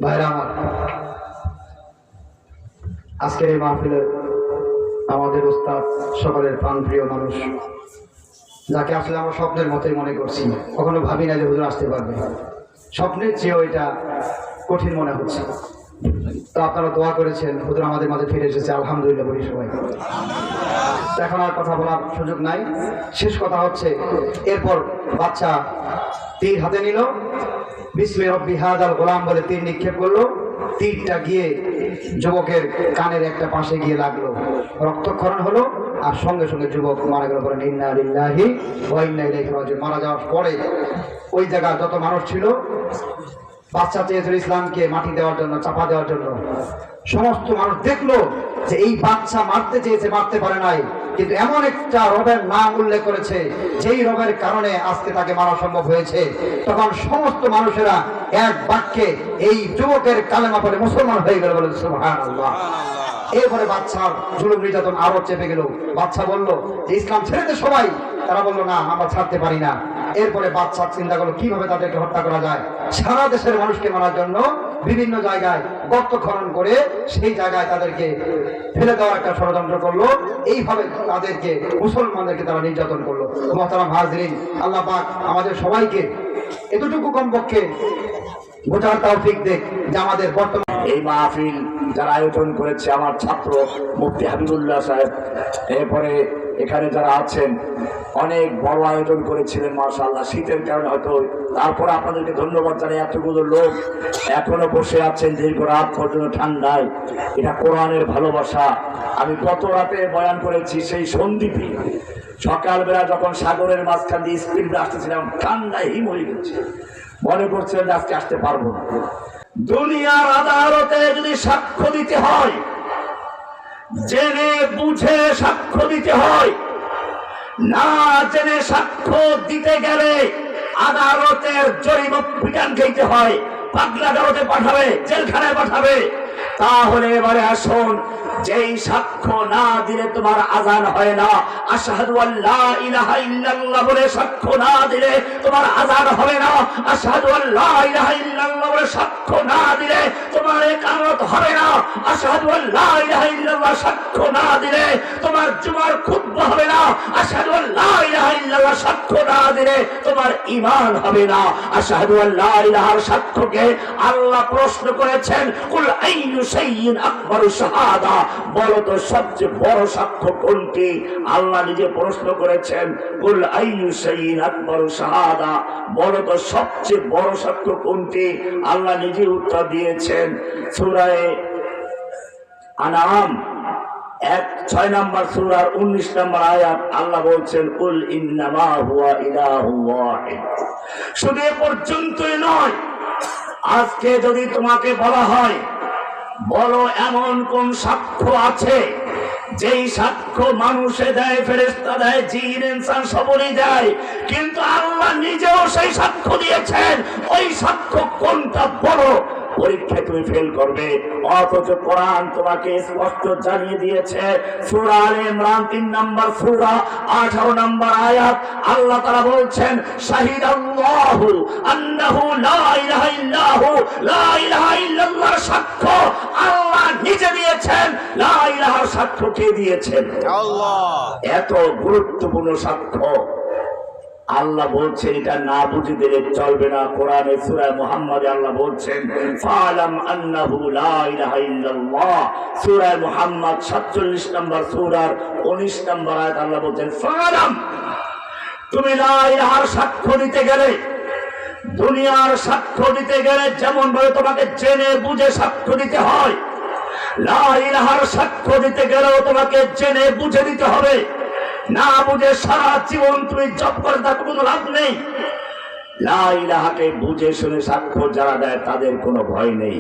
ভাইরা আমার, আজকের এই মাহফিলে আমাদের উস্তাদ সকলের প্রাণপ্রিয় মানুষ, যাকে আসলে আমরা স্বপ্নের মতোই মনে করছি। কখনো ভাবি না যে হুজুর আসতে পারবে, স্বপ্নের চেয়েও এটা কঠিন মনে হচ্ছে। তো আপনারা দোয়া করেছেন, হুজুর আমাদের মাঝে ফিরে এসেছে, আলহামদুলিল্লাহ বলি সবাই। এখন আর কথা বলার সুযোগ নাই। শেষ কথা হচ্ছে, এরপর বাচ্চা তীর হাতে নিল, বিসমি রব্বি হাযাল গোলাম বলে তীর নিক্ষেপ করলো। তীরটা গিয়ে যুবকের কানের একটা পাশে গিয়ে লাগলো, রক্তক্ষরণ হলো, আর সঙ্গে সঙ্গে যুবক মারা গেল। বলেন ইন্না লিল্লাহি ওয়া ইন্না ইলাইহি রাজিউন। মারা যাওয়ার পরে ওই জায়গায় যত মানুষ ছিল, বাচ্চা চেয়েছিল ইসলামকে মাটি দেওয়ার জন্য, চাপা দেওয়ার জন্য। সমস্ত মানুষ দেখলো যে এই বাচ্চা মারতে চেয়েছে, মারতে পারে নাই, কিন্তু এমন একটা রবের নাম উল্লেখ করেছে যেই রবের কারণে আজকে তাকে মারা সম্ভব হয়েছে। তখন সমস্ত মানুষেরা এক বাক্যে এই যুবকের কালেমা পড়ে মুসলমান হয়ে গেল। বলে সুবহানাল্লাহ। এরপরে বাচ্চার জুলুম নির্যাতন আরো চেপে গেল। বাচ্চা বলল যে ইসলাম ছেড়ে দে সবাই। তারা বললো না, আমরা ছাড়তে পারি না। এরপরে বাচ্চা চিন্তা করলো কিভাবে তাদেরকে হত্যা করা যায়। সারা দেশের মানুষকে মারার জন্য বিভিন্ন জায়গায় গর্ত খনন করে সেই জায়গায় তাদেরকে ফেলে দেওয়ার একটা ষড়যন্ত্র করলো। এইভাবে তাদেরকে, মুসলমানদেরকে তারা নির্যাতন করলো। মুহতারাম হাজরিন, আল্লাহ পাক আমাদের সবাইকে এতটুকু কমপক্ষে বোঝার তৌফিক দেখ যে আমাদের বর্তমান এই মাহফিল যারা আয়োজন করেছে আমার ছাত্র মুফতি হাবিবুল্লাহ সাহেব, এরপরে এখানে যারা আছেন অনেক বড় আয়োজন করেছিলেন মাশাআল্লাহ। শীতের কারণে হয়তো, তারপরে আপনাদেরকে ধন্যবাদ জানাই। এতগুলো লোক এখনো বসে আছেন দীর্ঘ রাত পর্যন্ত ঠান্ডায়, এটা কোরআনের ভালোবাসা। আমি গত রাতে বয়ান করেছি সেই সন্দ্বীপে, সকালবেলা যখন সাগরের মাঝখান দিয়ে স্পিড আসতেছিলাম, ঠান্ডায় হিম হয়ে গেছে, মনে করছিলেন আজকে আসতে পারবো না। দুনিয়ার আদালতে যদি সাক্ষ্য দিতে হয়, জেনে বুঝে সাক্ষ্য দিতে হয়। না জেনে সাক্ষ্য দিতে গেলে আদালতের জরিমানা পিটান খেতে হয়, পাগলা আদালতে পাঠাবে, জেলখানায় পাঠাবে। তাহলে এবারে আসুন, যেই সাক্ষ্য না দিলে তোমার আযান হয় না, আশহাদু আল্লা ইলাহা ইল্লাল্লাহ বলে সাক্ষ্য না দিলে তোমার আযান হবে না, আশহাদু আল্লা ইলাহা ইল্লাল্লাহ বলে সাক্ষ্য না দিলে তোমার ইকামত হবে না, আশহাদু আল্লা ইলাহা ইল্লাল্লাহ সাক্ষ্য না দিলে তোমার জুমার খুতবা হবে না, আশহাদু আল্লা ইলাহা ইল্লাল্লাহ সাক্ষ্য না দিলে তোমার ঈমান হবে না। আশহাদু আল্লা ইলাহার সাক্ষ্যকে আল্লাহ প্রশ্ন করেছেন, কুল আইয়ু শাইইন আকবারু শাহাদা, বলো তো সবচেয়ে বড় সাক্ষ্য কোনটি? আল্লাহ নিজে প্রশ্ন করেছেন, কুল আইয়ু শাইইন আকবারু শাহাদা, বলো তো সবচেয়ে বড় সাক্ষ্য কোনটি? আল্লাহ নিজে উত্তর দিয়েছেন। সূরা আনআম 6 নম্বর সূরার 19 নম্বর আয়াত, আল্লাহ বলছেন, কুল ইন্নামা হুয়া ইলাহু ওয়াহিদ। শুধু এ পর্যন্তই নয়, আজকে যদি তোমাকে বলা হয়, বলো এমন কোন সাক্ষ্য আছে যেই সাক্ষ্য মানুষে দেয়, ফেরেশতা দেয়, জিন ইনসান সবই দেয়, কিন্তু আল্লাহ নিজেও সেই সাক্ষ্য দিয়েছেন, ওই সাক্ষ্য কোনটা বড়? পরীক্ষায় তুমি ফেল করবে। অথচ কোরআন তোমাকে স্পষ্ট জানিয়ে দিয়েছে। সূরা আলে ইমরান 3 নম্বর সূরা 18 নম্বর আয়াত, আল্লাহ তাআলা বলছেন, শাহিদাল্লাহু আন্নাহু লা ইলাহা ইল্লাহু, লা ইলাহা ইল্লাল্লাহর সাক্ষ্য আল্লাহ নিজে দিয়েছেন। লা ইলাহার সাক্ষ্য কে দিয়েছেন? আল্লাহ। এত গুরুত্বপূর্ণ সাক্ষ্য আল্লাহ বলছেন, এটা না বুঝে দিলে চলবে না। কোরআনে সূরা মুহাম্মাদে আল্লাহ বলছেন, ফালাম আন্নাহু লা ইলাহা ইল্লাল্লাহ। সূরা মুহাম্মদ 47 নম্বর সূরার 19 নম্বর আয়াত আল্লাহ বলছেন, ফালাম, তুমি লা ইলাহার সাক্ষ্য দিতে গেলে, দুনিয়ার সাক্ষ্য দিতে গেলে যেমন ভাবে তোমাকে জেনে বুঝে সাক্ষ্য দিতে হয়, লা ইলাহার সাক্ষ্য দিতে গেলেও তোমাকে জেনে বুঝে দিতে হবে। না বুঝে সারা জীবন তুমি জপ করে থাকো, কোনো লাভ নেই। লা ইলাহাকে বুঝে শুনে সাক্ষ্য যারা দেয় তাদের কোনো ভয় নেই।